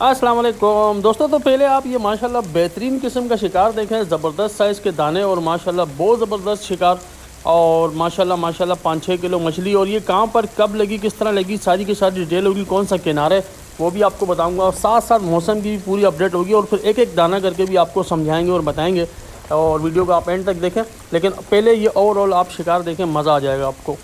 अस्सलाम वालेकुम दोस्तों। तो पहले आप ये माशाल्लाह बेहतरीन किस्म का शिकार देखें, ज़बरदस्त साइज़ के दाने और माशाल्लाह बहुत ज़बरदस्त शिकार। और माशाल्लाह माशाल्लाह 5-6 किलो मछली। और ये कहाँ पर कब लगी, किस तरह लगी, सारी की सारी डिटेल होगी, कौन सा किनारे वो भी आपको बताऊंगा। और साथ साथ मौसम की भी पूरी अपडेट होगी और फिर एक एक दाना करके भी आपको समझाएंगे और बताएंगे। और वीडियो को आप एंड तक देखें, लेकिन पहले ये ओवरऑल आप शिकार देखें, मज़ा आ जाएगा आपको।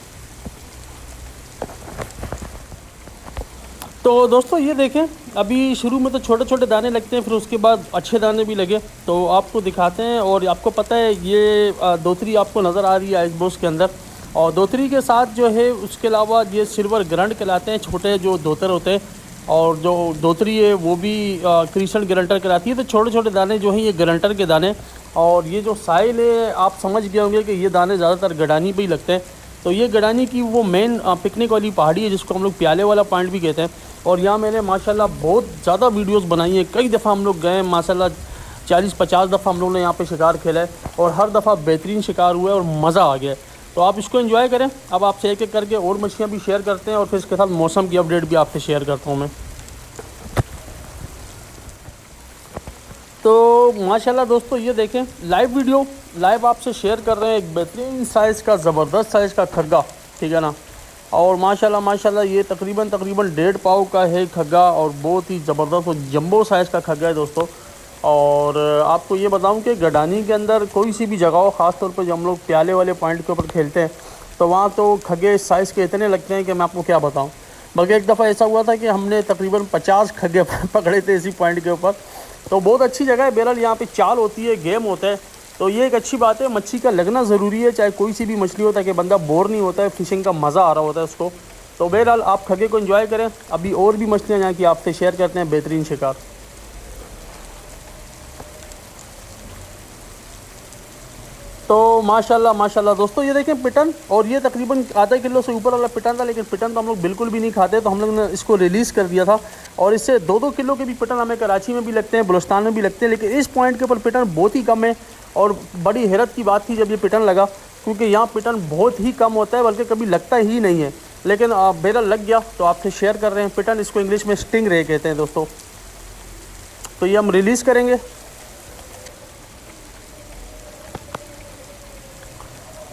तो दोस्तों ये देखें, अभी शुरू में तो छोटे छोटे दाने लगते हैं, फिर उसके बाद अच्छे दाने भी लगे तो आपको दिखाते हैं। और आपको पता है ये दोतरी आपको नज़र आ रही है आइसबॉक्स के अंदर। और दोतरी के साथ जो है उसके अलावा ये सिल्वर ग्रंट कहलाते हैं, छोटे जो दोतर होते हैं। और जो दोतरी है वो भी क्रिस्टल ग्रंटर कहलाती है। तो छोटे छोटे दाने जो हैं ये ग्रंटर के दाने। और ये जो साइल है आप समझ गए होंगे कि ये दाने ज़्यादातर गडानी पे ही लगते हैं। तो ये गडानी की वो मेन पिकनिक वाली पहाड़ी है जिसको हम लोग प्याले वाला पॉइंट भी कहते हैं। और यहाँ मैंने माशाल्लाह बहुत ज़्यादा वीडियोस बनाई हैं, कई दफ़ा हम लोग गए माशाल्लाह 40-50 दफ़ा हम लोगों ने यहाँ पे शिकार खेला है। और हर दफ़ा बेहतरीन शिकार हुआ है और मज़ा आ गया है। तो आप इसको एंजॉय करें। अब आपसे एक एक करके और मछलियाँ भी शेयर करते हैं और फिर इसके साथ मौसम की अपडेट भी आपसे शेयर करता हूँ मैं। तो माशाल्लाह दोस्तों ये देखें, लाइव वीडियो लाइव आपसे शेयर कर रहे हैं। एक बेहतरीन साइज़ का ज़बरदस्त साइज़ का खग्गा, ठीक है ना। और माशाल्लाह माशाल्लाह ये तकरीबन 1.5 पाव का है खग्गा और बहुत ही ज़बरदस्त और जंबो साइज़ का खग्गा है दोस्तों। और आपको ये बताऊं कि गडानी के अंदर कोई सी भी जगह हो, ख़ास तौर पर जब हम लोग प्याले वाले पॉइंट के ऊपर खेलते हैं तो वहाँ तो खग्गे साइज़ के इतने लगते हैं कि मैं आपको क्या बताऊँ। बल्कि एक दफ़ा ऐसा हुआ था कि हमने तकरीबन 50 खग्गे पकड़े थे इसी पॉइंट के ऊपर। तो बहुत अच्छी जगह है। बहरहाल यहाँ पे चाल होती है, गेम होता है, तो ये एक अच्छी बात है। मच्छी का लगना ज़रूरी है, चाहे कोई सी भी मछली होता है, कि बंदा बोर नहीं होता है, फ़िशिंग का मज़ा आ रहा होता है उसको। तो बहरहाल आप खग्गे को एंजॉय करें। अभी और भी मछलियाँ यहाँ की आपसे शेयर करते हैं, बेहतरीन शिकार। तो माशाल्लाह माशाल्लाह दोस्तों ये देखें पिटन। और ये तकरीबन आधा किलो से ऊपर वाला पिटन था, लेकिन पिटन तो हम लोग बिल्कुल भी नहीं खाते, तो हम लोग ने इसको रिलीज़ कर दिया था। और इससे 2-2 किलो के भी पिटन हमें कराची में भी लगते हैं, बलुस्तान में भी लगते हैं, लेकिन इस पॉइंट के ऊपर पिटन बहुत ही कम है। और बड़ी हैरत की बात थी जब ये पिटन लगा, क्योंकि यहाँ पिटन बहुत ही कम होता है, बल्कि कभी लगता ही नहीं है। लेकिन बहरहाल लग गया तो आपसे शेयर कर रहे हैं। पिटन इसको इंग्लिश में स्टिंग रे कहते हैं दोस्तों। तो ये हम रिलीज़ करेंगे।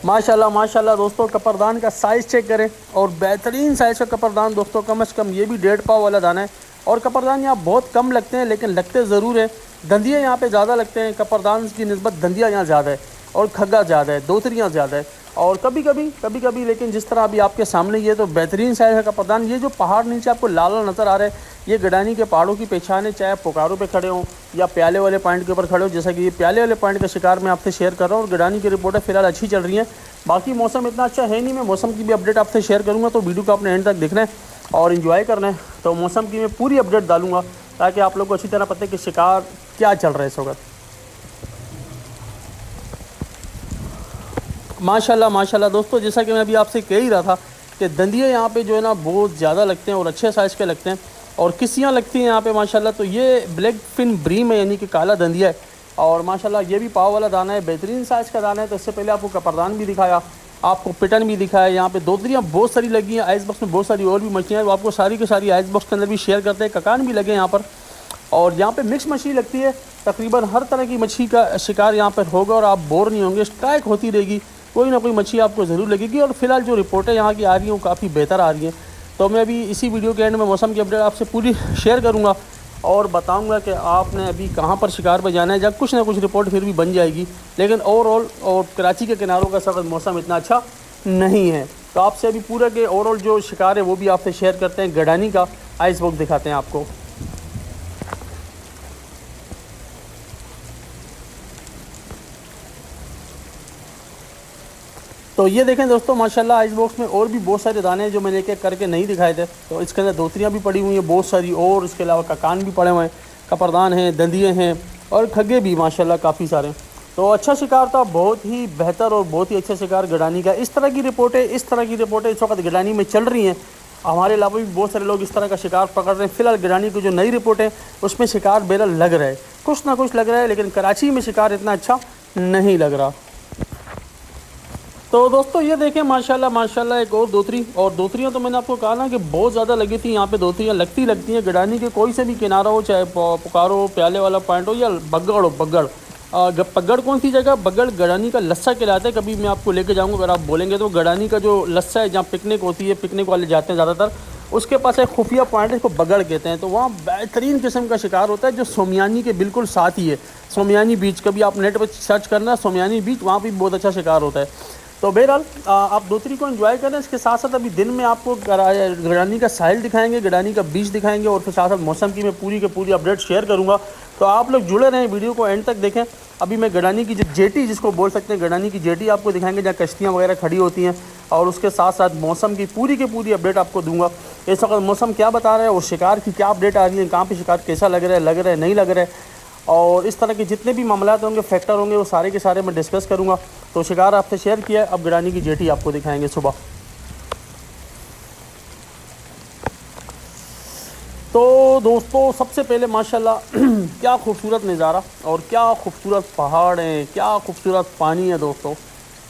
माशाल्लाह माशाल्लाह दोस्तों, कपरदान का साइज़ चेक करें। और बेहतरीन साइज़ का कपरदान दोस्तों, कम से कम ये भी 1.5 पाव वाला दाना है। और कपरदान यहाँ बहुत कम लगते हैं, लेकिन लगते ज़रूर है। धंधिया यहाँ पे ज़्यादा लगते हैं, कपरदान की निस्बत धंधिया यहाँ ज़्यादा है और खग्गा ज़्यादा है, दोतरियाँ ज़्यादा है। और कभी कभी लेकिन जिस तरह अभी आपके सामने ये तो बेहतरीन साइज़ है कपरदान। ये जो पहाड़ नीचे आपको लाल लाल नज़र आ रहा है, ये गडानी के पहाड़ों की पहचान है, चाहे आप पोकारों पे खड़े हों या प्याले वाले पॉइंट के ऊपर खड़े हो। जैसा कि ये प्याले वाले पॉइंट का शिकार मैं आपसे शेयर कर रहा हूँ और गडानी की रिपोर्टें फ़िलहाल अच्छी चल रही हैं। बाकी मौसम इतना अच्छा है नहीं, मैं मौसम की भी अपडेट आपसे शेयर करूँगा, तो वीडियो को आपने एंड तक देखना है और इन्जॉय करना है। तो मौसम की मैं पूरी अपडेट डालूँगा ताकि आप लोग को अच्छी तरह पता है कि शिकार क्या चल रहा है इस वक्त। माशाल्लाह माशाल्लाह दोस्तों, जैसा कि मैं अभी आपसे कह ही रहा था कि दंदिये यहाँ पे जो है ना बहुत ज़्यादा लगते हैं और अच्छे साइज़ के लगते हैं। और किसियाँ लगती हैं यहाँ पे माशाल्लाह। तो ये ब्लैक फिन ब्रीम है, यानी कि काला दंदिया है। और माशाल्लाह ये भी पाव वाला दाना है, बेहतरीन साइज़ का दाना है। तो इससे पहले आपको कपरदान भी दिखाया, आपको पिटन भी दिखाया। यहाँ पे दोतरियाँ बहुत सारी लगी हैं, आइस बॉक्स में बहुत सारी और भी मछलियाँ हैं, वो आपको सारी की सारी आइस बॉक्स के अंदर भी शेयर करते हैं। ककान भी लगे यहाँ पर। और यहाँ पे मिक्स मछली लगती है, तकरीबन हर तरह की मछली का शिकार यहाँ पर होगा और आप बोर नहीं होंगे। स्ट्राइक होती रहेगी, कोई ना कोई मछली आपको ज़रूर लगेगी। और फिलहाल जो रिपोर्टें यहाँ की आ रही हैं वो काफ़ी बेहतर आ रही हैं। तो मैं अभी इसी वीडियो के एंड में मौसम की अपडेट आपसे पूरी शेयर करूँगा और बताऊँगा कि आपने अभी कहाँ पर शिकार पर जाना है, जब कुछ ना कुछ रिपोर्ट फिर भी बन जाएगी। लेकिन ओवरऑल और कराची के किनारों का सब मौसम इतना अच्छा नहीं है। तो आपसे अभी पूरा के ओवरऑल जो शिकार है वो भी आपसे शेयर करते हैं। गडानी का आइस बॉक्स दिखाते हैं आपको। तो ये देखें दोस्तों, माशाल्लाह आइस बॉक्स में और भी बहुत सारे दाने हैं जो मैंने एक करके नहीं दिखाए थे। तो इसके अंदर दोतरियाँ भी पड़ी हुई हैं बहुत सारी, और इसके अलावा ककान भी पड़े हुए हैं, कपरदान हैं, दंदिये हैं और खग्गे भी माशाल्लाह काफ़ी सारे। तो अच्छा शिकार था, बहुत ही बेहतर और बहुत ही अच्छा शिकार गडानी का। इस तरह की रिपोर्टें इस वक्त गडानी में चल रही हैं। हमारे अलावा भी बहुत सारे लोग इस तरह का शिकार पकड़ रहे हैं। फिलहाल गडानी की जो नई रिपोर्ट है उसमें शिकार बहरहाल लग रहा है, कुछ ना कुछ लग रहा है, लेकिन कराची में शिकार इतना अच्छा नहीं लग रहा। तो दोस्तों ये देखें माशाल्लाह माशाल्लाह एक और दोतरी, और दोतरियाँ तो मैंने आपको कहा ना कि बहुत ज़्यादा लगी थी यहाँ पे। दोतरियाँ लगती हैं गडानी के कोई से भी किनारा हो, चाहे पुकारो प्याले वाला पॉइंट हो या बग्गड़ हो। बग्गड़ पगड़ कौन सी जगह, बग्गड़ गडानी का लस्सा कहलाता है। कभी मैं आपको लेके जाऊँगा, अगर आप बोलेंगे तो गडानी का जो लस्सा है जहाँ पिकनिक होती है, पिकनिक वाले जाते हैं ज़्यादातर, उसके पास एक खुफिया पॉइंट है जिसको बगड़ कहते हैं। तो वहाँ बेहतरीन किस्म का शिकार होता है जो सोमियानी के बिल्कुल साथ ही है। सोमियानी बीच, कभी आप नेट पर सर्च करना सोमियानी बीच, वहाँ भी बहुत अच्छा शिकार होता है। तो बहरहाल आप दोतरी को एंजॉय करें। इसके साथ साथ अभी दिन में आपको गडानी का साहिल दिखाएंगे, गडानी का बीच दिखाएंगे, और फिर साथ साथ मौसम की मैं पूरी की पूरी अपडेट शेयर करूँगा। तो आप लोग जुड़े रहें, वीडियो को एंड तक देखें। अभी मैं गडानी की जो जेटी जिसको बोल सकते हैं, गडानी की जेटी आपको दिखाएंगे जहाँ कश्तियाँ वगैरह खड़ी होती हैं, और उसके साथ साथ मौसम की पूरी अपडेट आपको दूंगा। इस वक्त मौसम क्या बता रहा है और शिकार की क्या अपडेट आ रही है, कहाँ पे शिकार कैसा लग रहा है नहीं लग रहा है, और इस तरह के जितने भी मामलात होंगे, फैक्टर होंगे, वो सारे के सारे मैं डिस्कस करूँगा। तो शिकार आपसे शेयर किया, अब गडानी की जेटी आपको दिखाएंगे सुबह। तो दोस्तों सबसे पहले माशाल्लाह क्या खूबसूरत नज़ारा और क्या खूबसूरत पहाड़ हैं, क्या खूबसूरत पानी है दोस्तों।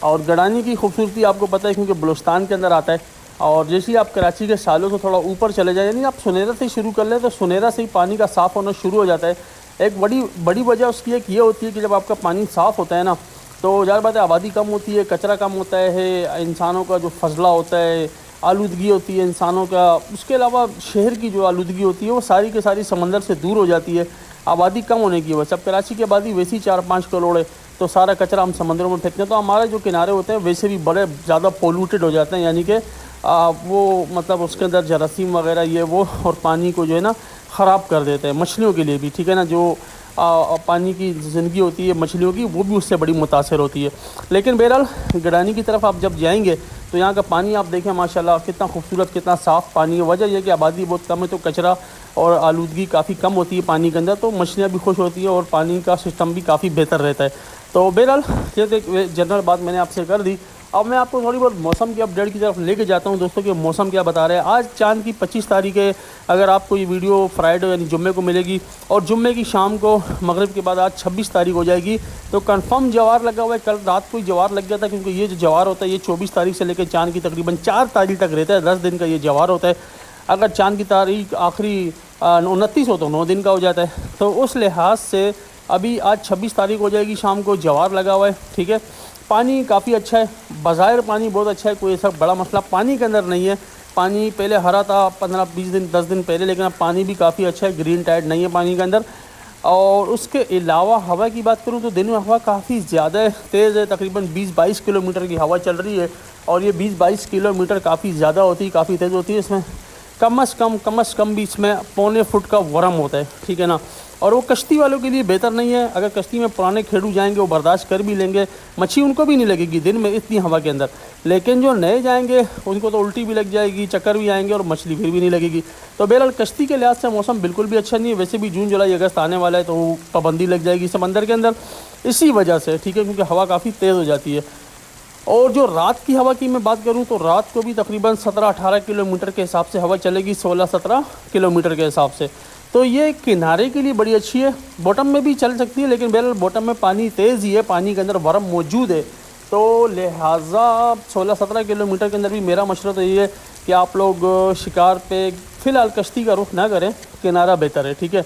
और गडानी की खूबसूरती आपको पता है क्योंकि बलूचिस्तान के अंदर आता है। और जैसे ही आप कराची के सालों से थोड़ा ऊपर चले जाए, यानी आप सुनेरा से ही शुरू कर लें, तो सुनेरा से ही पानी का साफ़ होना शुरू हो जाता है। एक बड़ी वजह उसकी एक ये होती है कि जब आपका पानी साफ़ होता है ना, तो ज़ाहिर बात है आबादी कम होती है, कचरा कम होता है, इंसानों का जो फजला होता है, आलूदगी होती है इंसानों का, उसके अलावा शहर की जो आलूदगी होती है वो सारी की सारी समंदर से दूर हो जाती है आबादी कम होने की वजह से। अब कराची की आबादी वैसे ही 4-5 करोड़ है, तो सारा कचरा हम समंदरों में फेंकते हैं, तो हमारे जो किनारे होते हैं वैसे भी बड़े ज़्यादा पोल्यूटेड हो जाते हैं, यानी कि वो मतलब उसके अंदर जरासीम वगैरह ये वो, और पानी को जो है ना ख़राब कर देते हैं मछलियों के लिए भी, ठीक है ना। जो पानी की ज़िंदगी होती है मछलियों की, वो भी उससे बड़ी मुतासर होती है। लेकिन बहरहाल गडानी की तरफ आप जब जाएंगे तो यहाँ का पानी आप देखें माशाल्लाह कितना खूबसूरत, कितना साफ़ पानी है। वजह यह है कि आबादी बहुत कम है, तो कचरा और आलूदगी काफ़ी कम होती है पानी के अंदर, तो मछलियाँ भी खुश होती हैं और पानी का सिस्टम भी काफ़ी बेहतर रहता है। तो बहरहाल ये जनरल बात मैंने आपसे कर दी। अब मैं आपको थोड़ी बहुत मौसम की अपडेट की तरफ लेके जाता हूं दोस्तों कि मौसम क्या बता रहा है। आज चांद की 25 तारीख है। अगर आपको ये वीडियो फ्राइडे यानी जुम्मे को मिलेगी, और जुम्मे की शाम को मगरिब के बाद आज 26 तारीख हो जाएगी, तो कंफर्म जवार लगा हुआ है। कल रात को ही जवार लग गया था, क्योंकि ये जो जवार होता है ये 24 तारीख से लेकर चांद की तकरीबन 4 तारीख तक रहता है। 10 दिन का ये जवार होता है। अगर चांद की तारीख आखिरी 29 हो तो 9 दिन का हो जाता है। तो उस लिहाज से अभी आज 26 तारीख हो जाएगी, शाम को जवार लगा हुआ है, ठीक है। पानी काफ़ी अच्छा है, बज़ाहिर पानी बहुत अच्छा है, कोई ऐसा बड़ा मसला पानी के अंदर नहीं है। पानी पहले हरा था 15-20 दिन 10 दिन पहले, लेकिन अब पानी भी काफ़ी अच्छा है, ग्रीन टाइड नहीं है पानी के अंदर। और उसके अलावा हवा की बात करूं तो दिन में हवा काफ़ी ज़्यादा तेज़ है, तकरीबन 20-22 किलोमीटर की हवा चल रही है। और ये 20-22 किलोमीटर काफ़ी ज़्यादा होती है, काफ़ी तेज़ होती है। इसमें कम अज़ कम भी इसमें पौने फुट का वरम होता है, ठीक है ना। और वो कश्ती वालों के लिए बेहतर नहीं है। अगर कश्ती में पुराने खेड़ू जाएंगे वो बर्दाश्त कर भी लेंगे, मच्छी उनको भी नहीं लगेगी दिन में इतनी हवा के अंदर। लेकिन जो नए जाएंगे उनको तो उल्टी भी लग जाएगी, चक्कर भी आएंगे और मछली फिर भी नहीं लगेगी। तो बहरहाल कश्ती के लिहाज से मौसम बिल्कुल भी अच्छा नहीं है। वैसे भी जून जुलाई अगस्त आने वाला है, तो पाबंदी लग जाएगी समंदर के अंदर इसी वजह से, ठीक है, क्योंकि हवा काफ़ी तेज़ हो जाती है। और जो रात की हवा की मैं बात करूं तो रात को भी तकरीबन 17-18 किलोमीटर के हिसाब से हवा चलेगी, 16-17 किलोमीटर के हिसाब से। तो ये किनारे के लिए बड़ी अच्छी है, बॉटम में भी चल सकती है, लेकिन बहरहाल बॉटम में पानी तेज़ ही है, पानी के अंदर वरम मौजूद है। तो लिहाजा 16-17 किलोमीटर के अंदर भी मेरा मशवरा तो ये है कि आप लोग शिकार पे फ़िलहाल कश्ती का रुख ना करें, किनारा बेहतर है, ठीक है।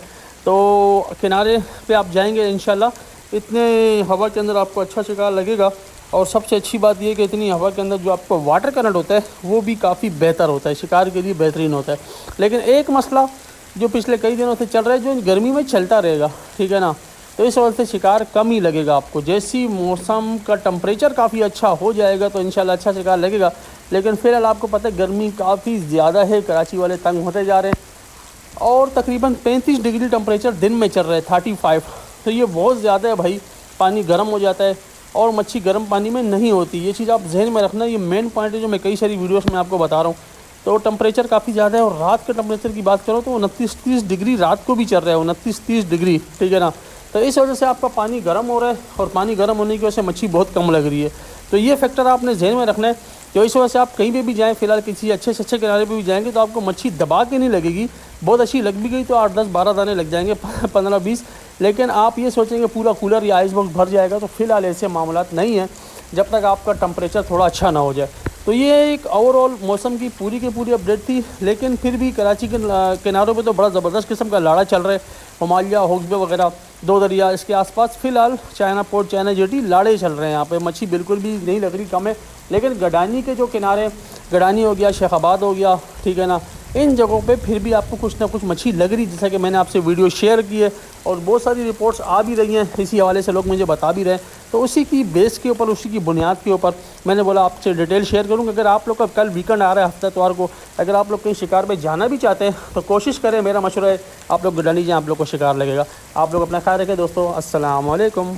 तो किनारे पे आप जाएंगे इंशाल्लाह इतने हवा के अंदर आपको अच्छा शिकार लगेगा। और सबसे अच्छी बात यह कि इतनी हवा के अंदर जो आपको वाटर करंट होता है वो भी काफ़ी बेहतर होता है, शिकार के लिए बेहतरीन होता है। लेकिन एक मसला जो पिछले कई दिनों से चल रहा है, जो गर्मी में चलता रहेगा, ठीक है ना, तो इस वजह से शिकार कम ही लगेगा आपको। जैसी मौसम का टेम्परेचर काफ़ी अच्छा हो जाएगा तो इंशाल्लाह अच्छा शिकार लगेगा। लेकिन फ़िलहाल आपको पता है गर्मी काफ़ी ज़्यादा है, कराची वाले तंग होते जा रहे हैं, और तकरीबन 35 डिग्री टेम्परेचर दिन में चल रहा है, 35। तो ये बहुत ज़्यादा है भाई, पानी गर्म हो जाता है और मच्छी गर्म पानी में नहीं होती। ये चीज़ आप जहन में रखना, ये मेन पॉइंट है जो मैं कई सारी वीडियोस में आपको बता रहा हूँ। तो टेम्परेचर काफ़ी ज़्यादा है, और रात के टेम्परेचर की बात करो तो 29-30 डिग्री रात को भी चल रहा है, 29-30 डिग्री, ठीक है ना। तो इस वजह से आपका पानी गर्म हो रहा है, और पानी गर्म होने की वजह से मच्छी बहुत कम लग रही है। तो ये फैक्टर आपने जहन में रखना है। तो इस वजह से आप कहीं पे भी जाएँ, फ़िलहाल किसी अच्छे से अच्छे किनारे पे भी जाएंगे तो आपको मच्छी दबा के नहीं लगेगी। बहुत अच्छी लग भी गई तो 8-10-12 दाने लग जाएंगे, 15-20। लेकिन आप ये सोचेंगे पूरा कूलर या आइस बॉक्स भर जाएगा, तो फ़िलहाल ऐसे मामलात नहीं है। जब तक आपका टेम्परेचर थोड़ा अच्छा ना हो जाए। तो ये एक ओवरऑल मौसम की पूरी अपडेट थी। लेकिन फिर भी कराची के किनारों पे तो बड़ा ज़बरदस्त किस्म का लाड़ा चल रहा है। हिमालय, हॉक्सबे वगैरह 2 दरिया, इसके आसपास फ़िलहाल चाइना पोर्ट, चाइना जेटी लाड़े चल रहे हैं। यहाँ पे मच्छी बिल्कुल भी नहीं लग रही, कम है। लेकिन गडानी के जो किनारे, गडानी हो गया, शेखाबाद हो गया, ठीक है ना, इन जगहों पे फिर भी आपको कुछ ना कुछ मच्छी लग रही, जैसा कि मैंने आपसे वीडियो शेयर की है और बहुत सारी रिपोर्ट्स आ भी रही हैं इसी हवाले से, लोग मुझे बता भी रहे हैं। तो उसी की बेस के ऊपर, उसी की बुनियाद के ऊपर मैंने बोला आपसे डिटेल शेयर करूँ। अगर आप लोग का कल वीकेंड आ रहा है, हफ्ता इतवार को, अगर आप लोग कहीं शिकार पे जाना भी चाहते हैं तो कोशिश करें, मेरा मशवरा है आप लोग गडानी जाएँ, आप लोग को शिकार लगेगा। आप लोग अपना ख्याल रखें दोस्तों। अस्सलाम वालेकुम।